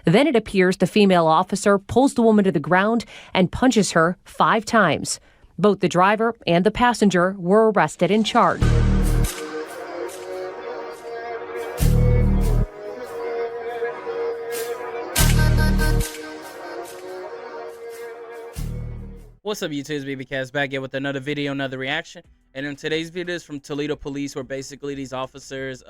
Then it appears the female officer pulls the woman to the ground and punches her 5 times. Both the driver and the passenger were arrested and charged. What's up, YouTube? It's BBcast back here with another video, another reaction. And in today's video is from Toledo police, where basically these officers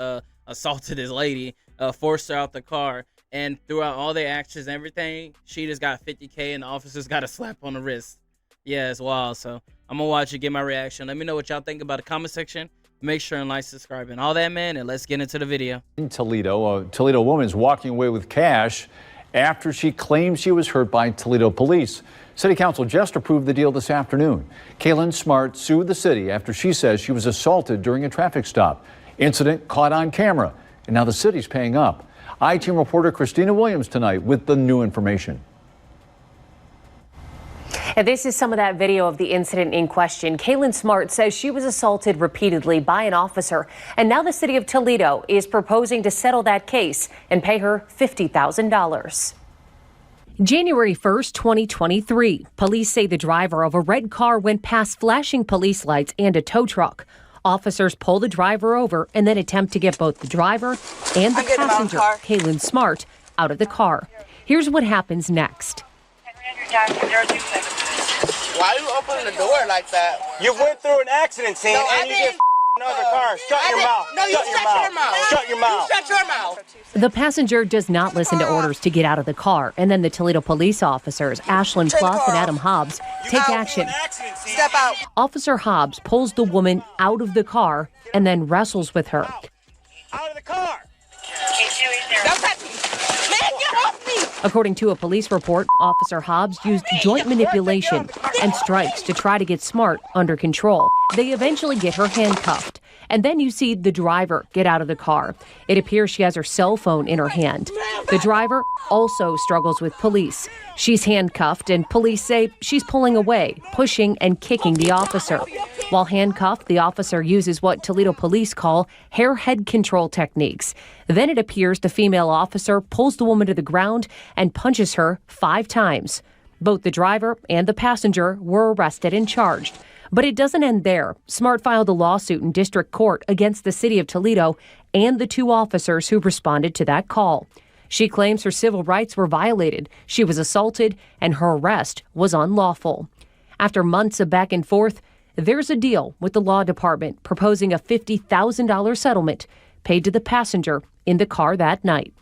assaulted this lady, forced her out the car, and throughout all their actions and everything, she just got $50K and the officers got a slap on the wrist. Yeah, it's wild. So I'm gonna watch it, get my reaction. Let me know what y'all think about the comment section. Make sure and like, subscribe, and all that, man. And let's get into the video. In Toledo, a Toledo woman is walking away with cash after she claims she was hurt by Toledo police. City Council just approved the deal this afternoon. Kaylin Smart sued the city after she says she was assaulted during a traffic stop. Incident caught on camera, and now the city's paying up. I-Team reporter Christina Williams tonight with the new information. And this is some of that video of the incident in question. Kaylin Smart says she was assaulted repeatedly by an officer, and now the city of Toledo is proposing to settle that case and pay her $50,000. January 1st, 2023. Police say the driver of a red car went past flashing police lights and a tow truck. Officers pull the driver over and then attempt to get both the driver and the passenger, Kaylin Smart, out of the car. Here's what happens next. Why are you opening the door like that? You went through an accident scene and you get another car. Shut your mouth. No, you shut your mouth. Shut your mouth. You shut your mouth. The passenger does not listen to orders to get out of the car, and then the Toledo police officers, Ashlyn Pluff and Adam Hobbs, take action. Step out. Officer Hobbs pulls the woman out of the car and then wrestles with her. Out of the car. Don't touch me. Man, get off me. According to a police report, Officer Hobbs used joint manipulation and strikes to try to get Smart under control. They eventually get her handcuffed. And then you see the driver get out of the car. It appears she has her cell phone in her hand. The driver also struggles with police. She's handcuffed, and police say she's pulling away, pushing and kicking the officer. While handcuffed, the officer uses what Toledo police call hair-head control techniques. Then it appears the female officer pulls the woman to the ground and punches her 5 times. Both the driver and the passenger were arrested and charged. But it doesn't end there. Smart filed a lawsuit in district court against the city of Toledo and the 2 officers who responded to that call. She claims her civil rights were violated. She was assaulted and her arrest was unlawful. After months of back and forth, there's a deal with the law department proposing a $50,000 settlement paid to the passenger in the car that night.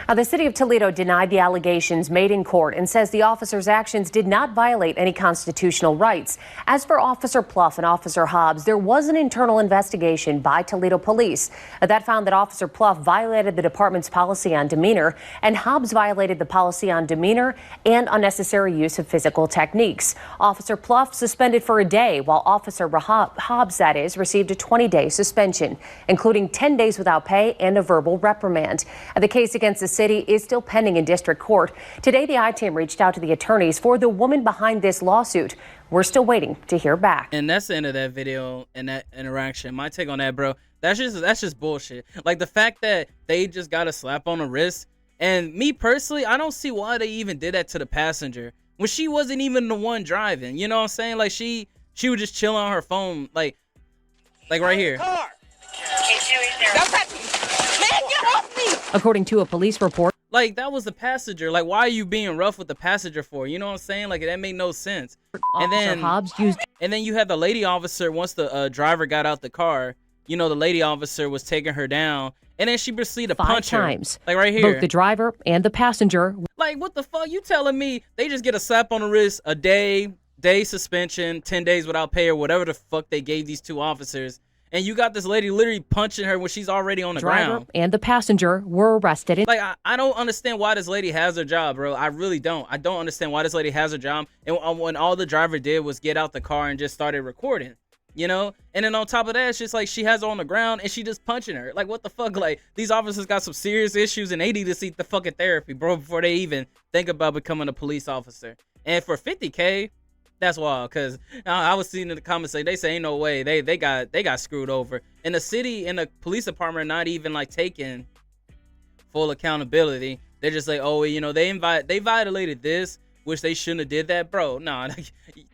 The city of Toledo denied the allegations made in court and says the officer's actions did not violate any constitutional rights. As for Officer Pluff and Officer Hobbs, there was an internal investigation by Toledo police that found that Officer Pluff violated the department's policy on demeanor, and Hobbs violated the policy on demeanor and unnecessary use of physical techniques. Officer Pluff suspended for a day, while Officer Hobbs, that is, received a 20-day suspension, including 10 days without pay and a verbal reprimand. The case against the city is still pending in district court. Today, the I-Team reached out to the attorneys for the woman behind this lawsuit. We're still waiting to hear back. And that's the end of that video and that interaction. My take on that, bro, that's just bullshit. Like, the fact that they just got a slap on the wrist, and me personally, I don't see why they even did that to the passenger when she wasn't even the one driving. You know what I'm saying? Like, she was just chilling on her phone, like right here. Don't touch me. Man, get off me. According to a police report, like, that was the passenger. Like, why are you being rough with the passenger for? You know what I'm saying? Like, that made no sense. And then you had the lady officer, once the driver got out the car, you know, the lady officer was taking her down, and then she proceeded to punch her. Like, right here. Both the driver and the passenger. Like, what the fuck? You telling me they just get a slap on the wrist, a day suspension, 10 days without pay, or whatever the fuck they gave these 2 officers, and you got this lady literally punching her when she's already on the ground. And the passenger were arrested. Like, I don't understand why this lady has her job, bro. I really don't. I don't understand why this lady has her job. And when all the driver did was get out the car and just started recording, you know? And then on top of that, it's just like she has her on the ground and she just punching her. Like, what the fuck? Like, these officers got some serious issues and they need to seek the fucking therapy, bro, before they even think about becoming a police officer. And for $50K, that's wild, because I was seeing in the comments, they say ain't no way, they got screwed over, and the city and the police department are not even like taking full accountability They're just like, oh, you know, they violated this, which they shouldn't have did that, bro. Nah,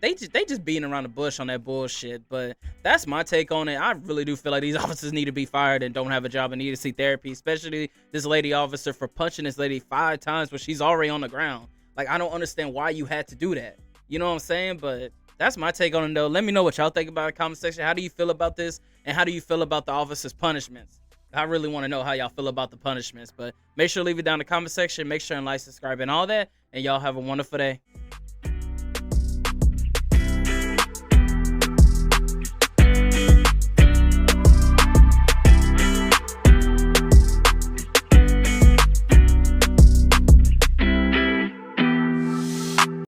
they just beating around the bush on that bullshit. But that's my take on it. I really do feel like these officers need to be fired and don't have a job and need to see therapy, especially this lady officer for punching this lady 5 times when she's already on the ground. Like, I don't understand why you had to do that. You know what I'm saying? But that's my take on it, though. Let me know what y'all think about it in the comment section. How do you feel about this? And how do you feel about the officers' punishments? I really want to know how y'all feel about the punishments. But make sure to leave it down in the comment section. Make sure and like, subscribe, and all that. And y'all have a wonderful day.